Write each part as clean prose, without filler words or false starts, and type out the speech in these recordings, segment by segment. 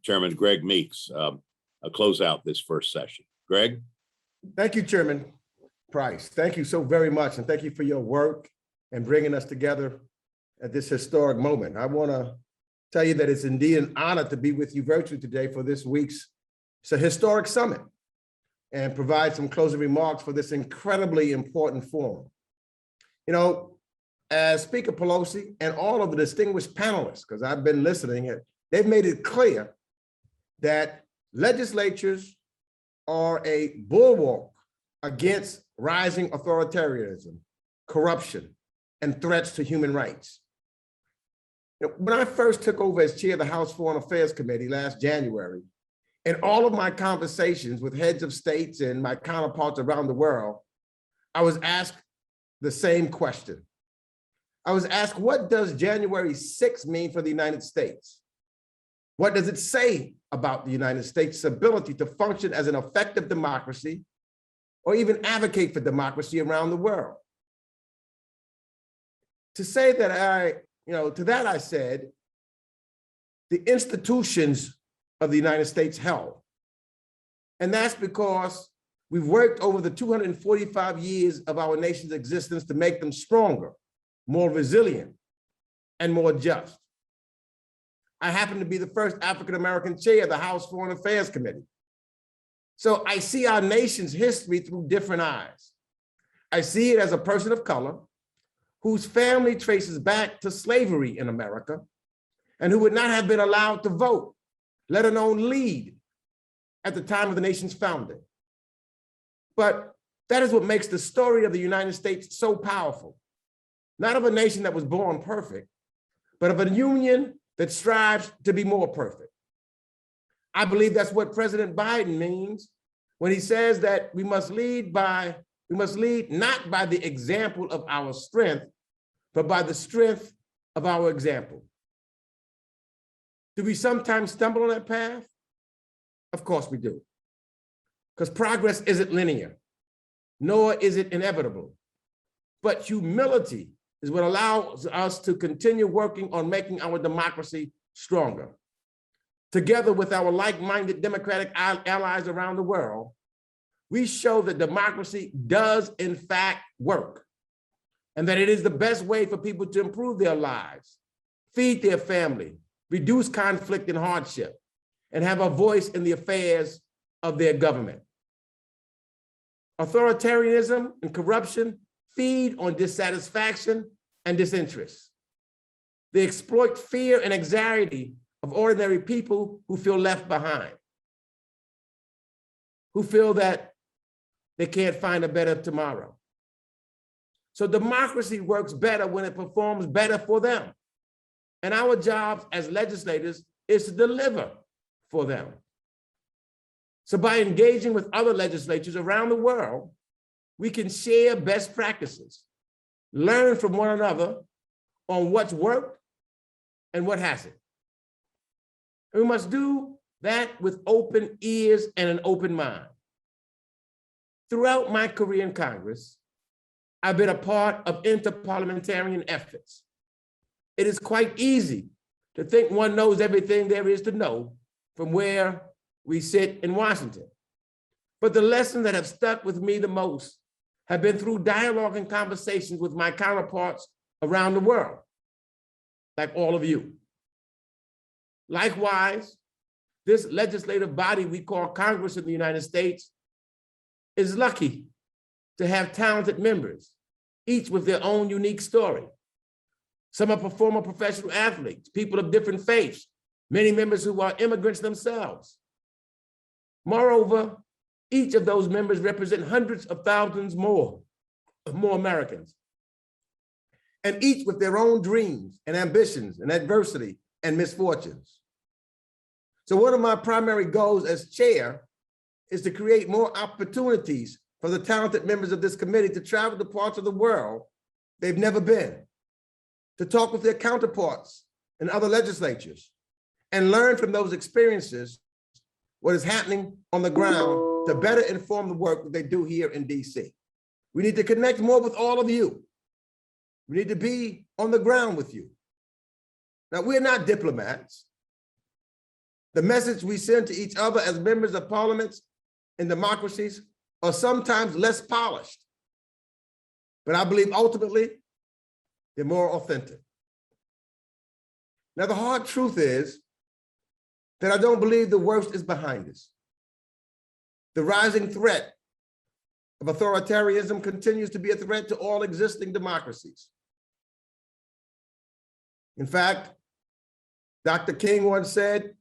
Chairman Greg Meeks close out this first session. Greg? Thank you, Chairman Price. Thank you so very much. And thank you for your work and bringing us together at this historic moment. I want to tell you that it's indeed an honor to be with you virtually today for this week's historic summit and provide some closing remarks for this incredibly important forum. You know, as Speaker Pelosi and all of the distinguished panelists, because I've been listening, they've made it clear that legislatures are a bulwark against rising authoritarianism, corruption, and threats to human rights. You know, when I first took over as chair of the House Foreign Affairs Committee last January, in all of my conversations with heads of states and my counterparts around the world, I was asked the same question. I was asked, what does January 6th mean for the United States? What does it say about the United States' ability to function as an effective democracy or even advocate for democracy around the world? To say that to that I said, the institutions of the United States held. And that's because we've worked over the 245 years of our nation's existence to make them stronger, more resilient, and more just. I happen to be the first African-American chair of the House Foreign Affairs Committee. So I see our nation's history through different eyes. I see it as a person of color whose family traces back to slavery in America and who would not have been allowed to vote, let alone lead at the time of the nation's founding. But that is what makes the story of the United States so powerful. Not of a nation that was born perfect, but of a union that strives to be more perfect. I believe that's what President Biden means when he says that we must lead not by the example of our strength, but by the strength of our example. Do we sometimes stumble on that path? Of course we do. Because progress isn't linear, nor is it inevitable. But humility is what allows us to continue working on making our democracy stronger. Together with our like-minded democratic allies around the world, we show that democracy does in fact work, and that it is the best way for people to improve their lives, feed their family, reduce conflict and hardship, and have a voice in the affairs of their government. Authoritarianism and corruption feed on dissatisfaction and disinterest. They exploit fear and anxiety of ordinary people who feel left behind, who feel that they can't find a better tomorrow. So democracy works better when it performs better for them. And our job as legislators is to deliver for them. So by engaging with other legislatures around the world, we can share best practices, learn from one another on what's worked and what hasn't. And we must do that with open ears and an open mind. Throughout my career in Congress, I've been a part of interparliamentarian efforts. It is quite easy to think one knows everything there is to know from where we sit in Washington. But the lessons that have stuck with me the most have been through dialogue and conversations with my counterparts around the world, like all of you. Likewise, this legislative body we call Congress in the United States is lucky to have talented members, each with their own unique story. Some are former professional athletes, people of different faiths, many members who are immigrants themselves. Moreover, each of those members represent hundreds of thousands more Americans, and each with their own dreams and ambitions and adversity and misfortunes. So one of my primary goals as chair is to create more opportunities for the talented members of this committee to travel to parts of the world they've never been, to talk with their counterparts in other legislatures, and learn from those experiences what is happening on the ground to better inform the work that they do here in DC. We need to connect more with all of you. We need to be on the ground with you. Now, we're not diplomats. The message we send to each other as members of parliaments and democracies are sometimes less polished, but I believe ultimately they're more authentic. Now, the hard truth is that I don't believe the worst is behind us. The rising threat of authoritarianism continues to be a threat to all existing democracies. In fact, Dr. King once said,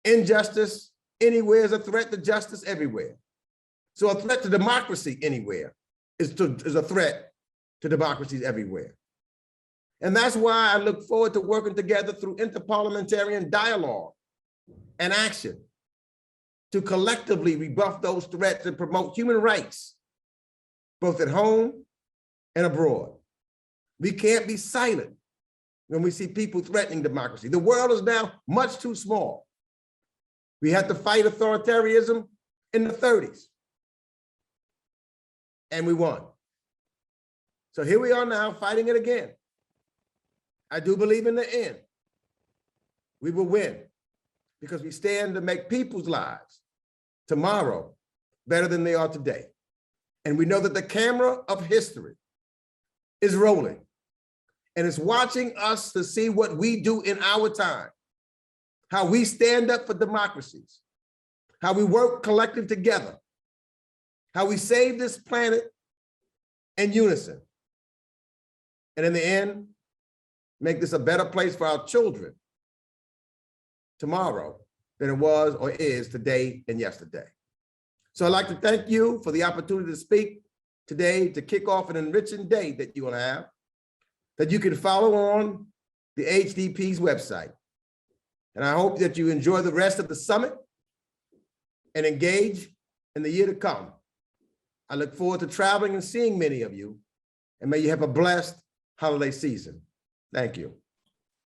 injustice anywhere is a threat to justice everywhere. So a threat to democracy anywhere is a threat to democracies everywhere. And that's why I look forward to working together through interparliamentarian dialogue and action to collectively rebuff those threats and promote human rights, both at home and abroad. We can't be silent when we see people threatening democracy. The world is now much too small. We had to fight authoritarianism in the 30s, and we won. So here we are now fighting it again. I do believe in the end, we will win because we stand to make people's lives tomorrow better than they are today. And we know that the camera of history is rolling and it's watching us to see what we do in our time, how we stand up for democracies, how we work collectively together, how we save this planet in unison. And in the end, make this a better place for our children tomorrow than it was or is today and yesterday. So I'd like to thank you for the opportunity to speak today to kick off an enriching day that you will have, that you can follow on the HDP's website. And I hope that you enjoy the rest of the summit and engage in the year to come. I look forward to traveling and seeing many of you, and may you have a blessed holiday season. Thank you.